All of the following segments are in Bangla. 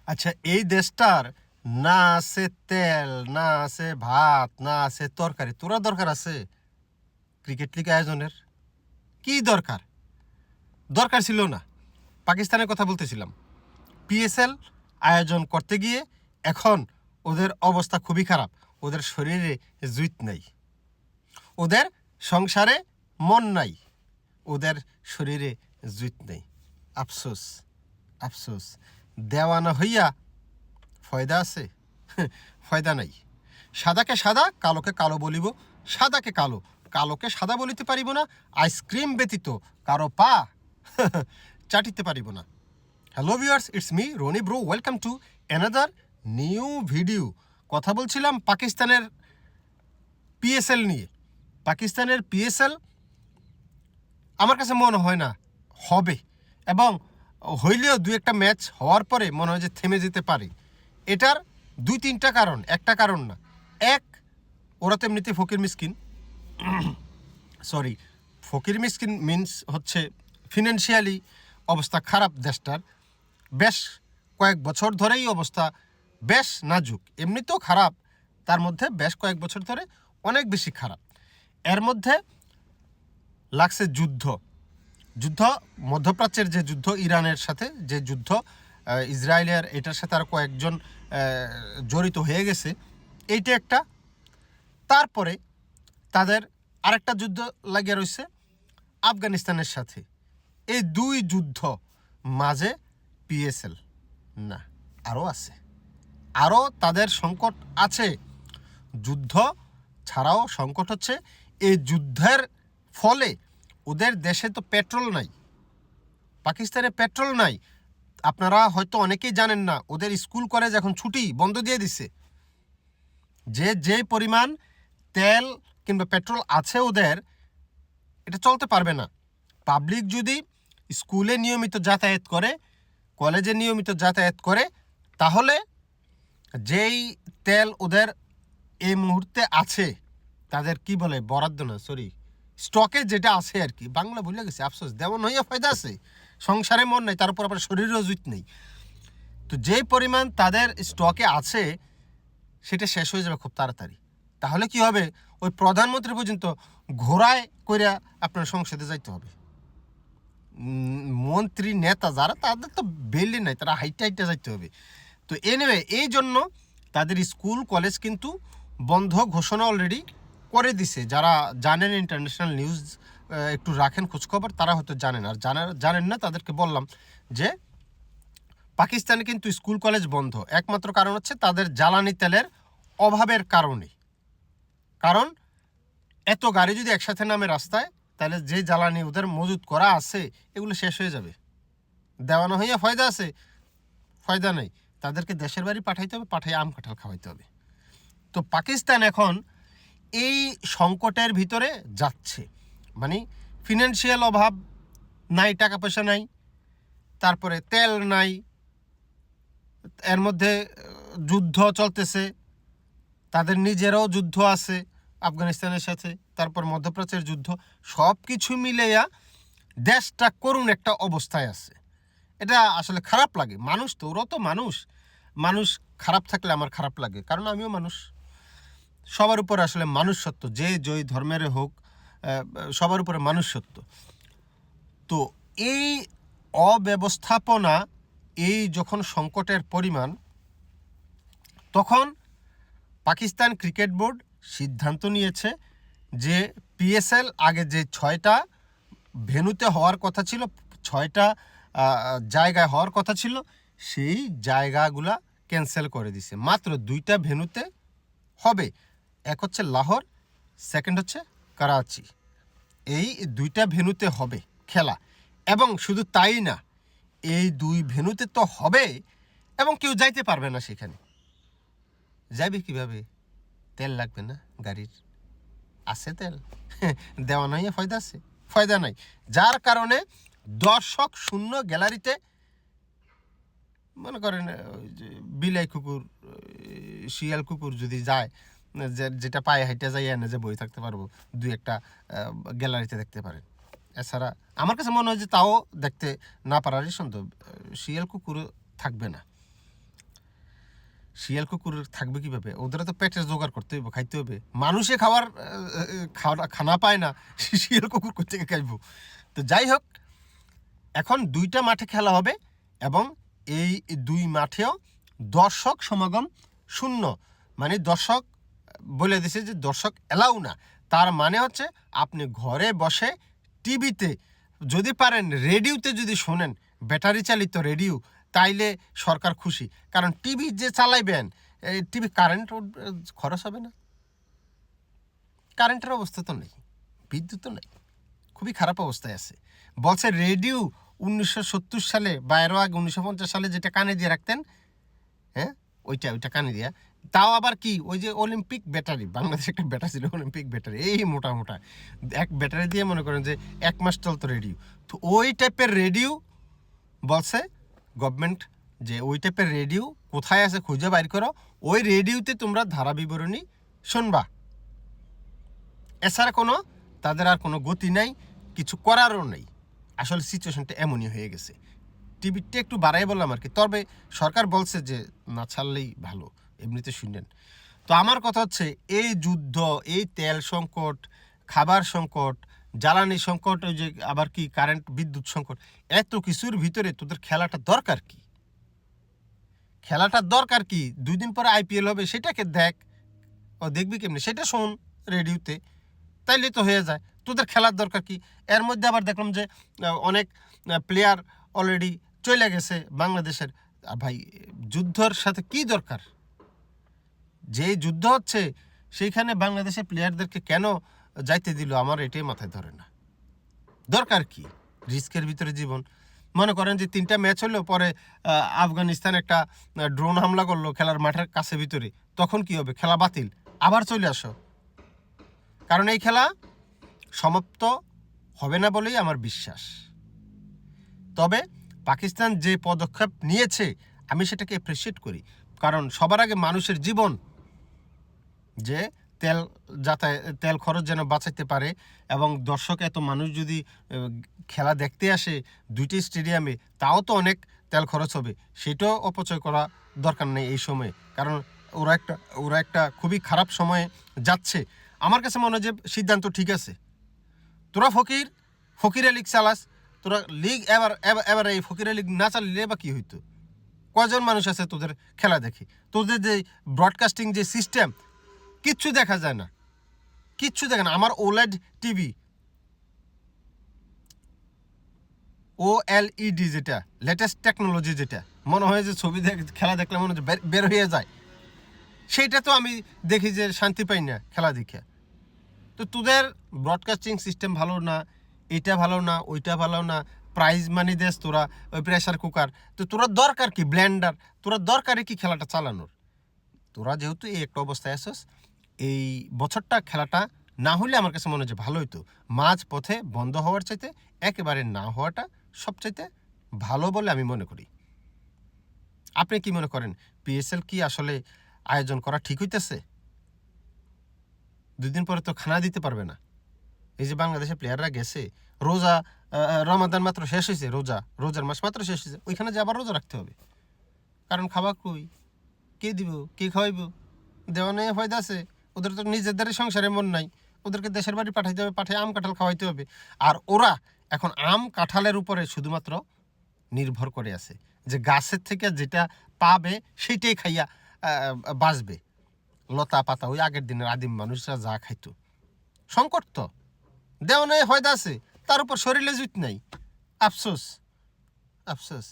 আচ্ছা, এই দেশটার না আছে তেল, না আছে ভাত, না আছে তরকারি, তোরা দরকার আছে ক্রিকেট লিগ আয়োজনের? কি দরকার? দরকার ছিল না। পাকিস্তানের কথা বলতেছিলাম। পিএসএল আয়োজন করতে গিয়ে এখন ওদের অবস্থা খুবই খারাপ। ওদের শরীরে জুইত নাই, ওদের সংসারে মন নাই, ওদের শরীরে জুইত নেই। আফসোস, আফসোস। দেওয়ানা হইয়া ফয়দা আছে? ফয়দা নাই। সাদাকে সাদা, কালোকে কালো বলিব, সাদাকে কালো, কালোকে সাদা বলিতে পারিব না, আইসক্রিম ব্যতীত কারো পা চাটিতে পারিব না। Hello viewers, it's me Rony bro, welcome to another new video. কথা বলছিলাম পাকিস্তানের পিএসএল নিয়ে। পাকিস্তানের পিএসএল আমার কাছে মনে হয় না হবে, এবং হইলেও দু একটা ম্যাচ হওয়ার পরে মনে হয় যে থেমে যেতে পারে। এটার দুই তিনটা কারণ, একটা কারণ না। এক, ওরা তো এমনিতে ফকির মিসকিন, ফকির মিসকিন মিন্স হচ্ছে ফিনান্সিয়ালি অবস্থা খারাপ দেশটার। বেশ কয়েক বছর ধরেই অবস্থা বেশ নাজুক, এমনিতেও খারাপ, তার মধ্যে বেশ কয়েক বছর ধরে অনেক বেশি খারাপ। এর মধ্যে লাগছে যুদ্ধ, মধ্যপ্রাচ্যের যে যুদ্ধ, ইরানের সাথে যে যুদ্ধ, ইসরায়েলের, এটার সাথে আর কয়েকজন জড়িত হয়ে গেছে, এইটা একটা। তারপরে তাদের আরেকটা যুদ্ধ লাগিয়ে রয়েছে আফগানিস্তানের সাথে। এই দুই যুদ্ধ মাঝে পিএসএল না, আরও আছে, আরও তাদের সংকট আছে। যুদ্ধ ছাড়াও সংকট হচ্ছে এই যুদ্ধের ফলে ওদের দেশে তো পেট্রোল নাই, পাকিস্তানে পেট্রোল নাই। আপনারা হয়তো অনেকেই জানেন না, ওদের স্কুল কলেজ এখন ছুটি, বন্ধ দিয়ে দিছে। যে পরিমাণ তেল কিংবা পেট্রোল আছে ওদের, এটা চলতে পারবে না। পাবলিক যদি স্কুলে নিয়মিত যাতায়াত করে, কলেজে নিয়মিত যাতায়াত করে, তাহলে যেই তেল ওদের এই মুহূর্তে আছে, তাদের কি বলে, বরাদ্দ না, স্টকে যেটা আছে আর কি, বাংলা ভুলে গেছে, আফসোস। দেওয়ান হইয়া ফায়দা আছে, সংসারে মন নেই, তার উপর আবার শরীরেও জুত নেই। তো যেই পরিমাণ তাদের স্টকে আছে, সেটা শেষ হয়ে যাবে খুব তাড়াতাড়ি। তাহলে কি হবে, ওই প্রধানমন্ত্রী পর্যন্ত ঘোড়ায় কইরা আপনার সংসদে যাইতে হবে। মন্ত্রী নেতা যারা, তাদের তো বেলি নাই, তারা হাইটে হাইটে যাইতে হবে। তো এনিওয়ে, এই জন্য তাদের স্কুল কলেজ কিন্তু বন্ধ ঘোষণা অলরেডি করে দিছে। যারা জানেন, ইন্টারন্যাশনাল নিউজ একটু রাখেন খোঁজখবর, তারা হয়তো জানেন। আর জানেন না, তাদেরকে বললাম যে পাকিস্তানে কিন্তু স্কুল কলেজ বন্ধ। একমাত্র কারণ হচ্ছে তাদের জ্বালানি তেলের অভাবের কারণে। কারণ এত গাড়ি যদি একসাথে নামে রাস্তায়, তাহলে যে জ্বালানি ওদের মজুত করা আছে, এগুলো শেষ হয়ে যাবে। দেওয়ানো হইয়া ফয়দা আছে? ফয়দা নেই। তাদেরকে দেশের বাড়ি পাঠাইতে হবে, পাঠাই আম কাঁঠাল খাওয়াইতে হবে। তো পাকিস্তান এখন এই সংকটের ভিতরে যাচ্ছে। মানে ফিনান্সিয়াল অভাব নাই, টাকা পয়সা নাই, তারপরে তেল নাই, এর মধ্যে যুদ্ধ চলতেছে, তাদের নিজেরও যুদ্ধ আছে আফগানিস্তানের সাথে, তারপর মধ্যপ্রাচ্যের যুদ্ধ, সব কিছু মিলেয়া দেশটা করুণ একটা অবস্থায় আছে। এটা আসলে খারাপ লাগে। মানুষ তো, ওরাও তো মানুষ, মানুষ খারাপ থাকলে আমার খারাপ লাগে, কারণ আমিও মানুষ। সবার উপরে আসলে মানুষ সত্য, যে জয় ধর্মের হোক, সবার উপরে মানুষ সত্য। তো এই অব্যবস্থাপনা, এই যখন সংকটের পরিমাণ, তখন পাকিস্তান ক্রিকেট বোর্ড সিদ্ধান্ত নিয়েছে যে পিএসএল আগে যে 6টা ভেন্যুতে হওয়ার কথা ছিল, 6টা জায়গায় হওয়ার কথা ছিল, সেই জায়গাগুলা ক্যান্সেল করে দিছে। মাত্র 2টা ভেন্যুতে হবে। এক হচ্ছে লাহোর, সেকেন্ড হচ্ছে করাচি। এই 2টা ভেন্যুতে হবে খেলা। এবং শুধু তাই না, এই 2 ভেন্যুতে তো হবে, এবং কেউ যাইতে পারবে না সেখানে। যাবে কিভাবে? তেল লাগবে না গাড়ির? আছে তেল, দেওয়া নাই, ফয়দা আছে? ফয়দা নাই। যার কারণে দর্শক শূন্য গ্যালারিতে, মনে করেন বিলাই কুকুর, শিয়াল কুকুর যদি যায়, যেটা পায়ে হাইটা যাই, এনে যে বই থাকতে পারবো, 2-1টা গ্যালারিতে দেখতে পারেন। এছাড়া আমার কাছে মনে হয় যে তাও দেখতে না পারারই সন্দেহ, শিয়াল কুকুরও থাকবে না। শিয়াল কুকুর থাকবে কিভাবে? ওদের তো পেটের জোগাড় করতে হবে, খাইতে হবে। মানুষে খাওয়ার খানা পায় না, শিয়াল কুকুর কোথেকে খাইব? তো যাই হোক, এখন 2টা মাঠে খেলা হবে এবং এই 2 মাঠেও দর্শক সমাগম শূন্য, মানে দর্শক বলে দিছে যে দর্শক এলাও না। তার মানে হচ্ছে আপনি ঘরে বসে টিভিতে যদি পারেন, রেডিওতে যদি শোনেন, ব্যাটারি চালিত রেডিও, তাইলে সরকার খুশি। কারণ টিভি যে চালাইবেন, এই টিভি কারেন্ট খরচ হবে না, কারেন্টের অবস্থা তো নেই, বিদ্যুৎ তো নেই, খুবই খারাপ অবস্থায় আছে। বলছে রেডিও 1970 সালে বা এরও আগে 1950 সালে যেটা কানে দিয়ে রাখতেন, হ্যাঁ ওইটা কানে দিয়া, তাও আবার কি ওই যে অলিম্পিক ব্যাটারি, বাংলাদেশে একটা ব্যাটারি ছিল অলিম্পিক ব্যাটারি, এই মোটা মোটা এক ব্যাটারি দিয়ে মনে করেন যে 1 মাস চলতো রেডিও। তো ওই টাইপের রেডিও বলছে গভর্নমেন্ট যে ওই টাইপের রেডিও কোথায় আছে খুঁজে বাইর করো, ওই রেডিওতে তোমরা ধারা বিবরণী শুনবা। এছাড়া কোনো তাদের আর কোনো গতি নাই, কিছু করারও নেই। আসলে সিচুয়েশনটা এমনই হয়ে গেছে। টিভিটা একটু বাড়াই বললাম আর কি, তবে সরকার বলছে যে না ছাড়লেই ভালো, এমনিতে শুনেন। তো আমার কথা হচ্ছে এই যুদ্ধ, এই তেল সংকট, খাবার সংকট, জ্বালানি সংকট, ওই যে আবার কি কারেন্ট বিদ্যুৎ সংকট, এত কিছুর ভিতরে তোদের খেলাটা দরকার কি? খেলাটার দরকার কি? 2 দিন পরে IPL হবে, সেটাকে দেখ। ও দেখবি কেমনি? সেটা শোন রেডিওতে, তাইলে তো হয়ে যায়। তোদের খেলার দরকার কি? এর মধ্যে আবার দেখলাম যে অনেক প্লেয়ার অলরেডি চলে গেছে বাংলাদেশের। ভাই যুদ্ধর সাথে কি দরকার? যে যুদ্ধ হচ্ছে সেইখানে বাংলাদেশের প্লেয়ারদেরকে কেন যাইতে দিল, আমার এটাই মাথায় ধরে না। দরকার কি? রিস্কের ভিতরে জীবন। মনে করেন যে 3টা ম্যাচ হলো, পরে আফগানিস্তান একটা ড্রোন হামলা করলো খেলার মাঠের কাছে ভিতরে, তখন কি হবে? খেলা বাতিল, আবার চলে আসো। কারণ এই খেলা সমাপ্ত হবে না বলেই আমার বিশ্বাস। তবে পাকিস্তান যে পদক্ষেপ নিয়েছে আমি সেটাকে অ্যাপ্রিসিয়েট করি, কারণ সবার আগে মানুষের জীবন, যে তেল খরচ যেন বাঁচাইতে পারে, এবং দর্শক এত মানুষ যদি খেলা দেখতে আসে 2টি স্টেডিয়ামে, তাও তো অনেক তেল খরচ হবে, সেটাও অপচয় করা দরকার নেই এই সময়ে। কারণ ওরা একটা খুবই খারাপ সময়ে যাচ্ছে। আমার কাছে মনে হয় যে সিদ্ধান্ত ঠিক আছে। তোরা ফকিরে লিগ চালাস, তোরা লিগ এবার এই ফকিরে লিগ না চালিয়ে বা কি হইতো? কয়জন মানুষ আছে তোদের খেলা দেখে? তোদের যে ব্রডকাস্টিং যে সিস্টেম, কিচ্ছু দেখা যায় না, কিচ্ছু দেখে না। আমার OLED টিভি, OLED, যেটা লেটেস্ট টেকনোলজি, যেটা মনে হয় যে ছবি খেলা দেখলে মনে হয় বের হয়ে যায়, সেইটা তো আমি দেখি যে শান্তি পাই না খেলা দেখে। তো তোদের ব্রডকাস্টিং সিস্টেম ভালো না, এটা ভালো না, ওইটা ভালো না, প্রাইজ মানি দেস তোরা, ওই প্রেসার কুকার। তো তোরা দরকার কি ব্লেন্ডার? তোরা দরকারে কি খেলাটা চালানোর? তোরা যেহেতু এই একটা অবস্থায় আসস, এই বছরটা খেলাটা না হলে আমার কাছে মনে হয় যে ভালো হইতো। মাঝ পথে বন্ধ হওয়ার চাইতে একেবারে না হওয়াটা সবচাইতে ভালো বলে আমি মনে করি। আপনি কি মনে করেন? PSL কি আসলে আয়োজন করা ঠিক হইতেছে? 2 দিন পরে তো খানা দিতে পারবে না। এই যে বাংলাদেশের প্লেয়াররা গেছে, রমাদান মাত্র শেষ হয়েছে, রোজার মাস মাত্র শেষ হয়েছে, ওইখানে যে আবার রোজা রাখতে হবে। কারণ খাবার কই, কে দিব, কে খাওয়াইব? দেওয়া নেই ফায়দা আছে। ওদের তো নিজেদের সংসারে মন নাই, ওদেরকে দেশের বাড়ি পাঠাইতে হবে, পাঠিয়ে আম কাঁঠাল খাওয়াইতে হবে। আর ওরা এখন আম কাঁঠালের উপরে শুধুমাত্র নির্ভর করে আছে, যে গাছের থেকে যেটা পাবে সেইটাই খাইয়া বাঁচবে। লতা পাতা ওই আগের দিনের আদিম মানুষরা যা খাইতো। সংকট তো দেওয়া নেই ফায়দা আছে, তার উপর শরীরে জুত নাই। আফসোস, আফসোস,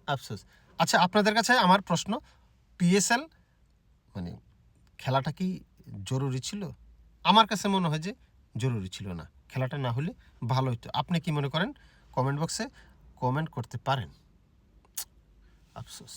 আফসোস। আচ্ছা, আপনাদের কাছে আমার প্রশ্ন, PSL মানে খেলাটা কি জরুরি ছিল? আমার কাছে মনে হয় যে জরুরি ছিল না, খেলাটা না হলে ভালো হতো। আপনি কি মনে করেন? কমেন্ট বক্সে কমেন্ট করতে পারেন। আফসোস।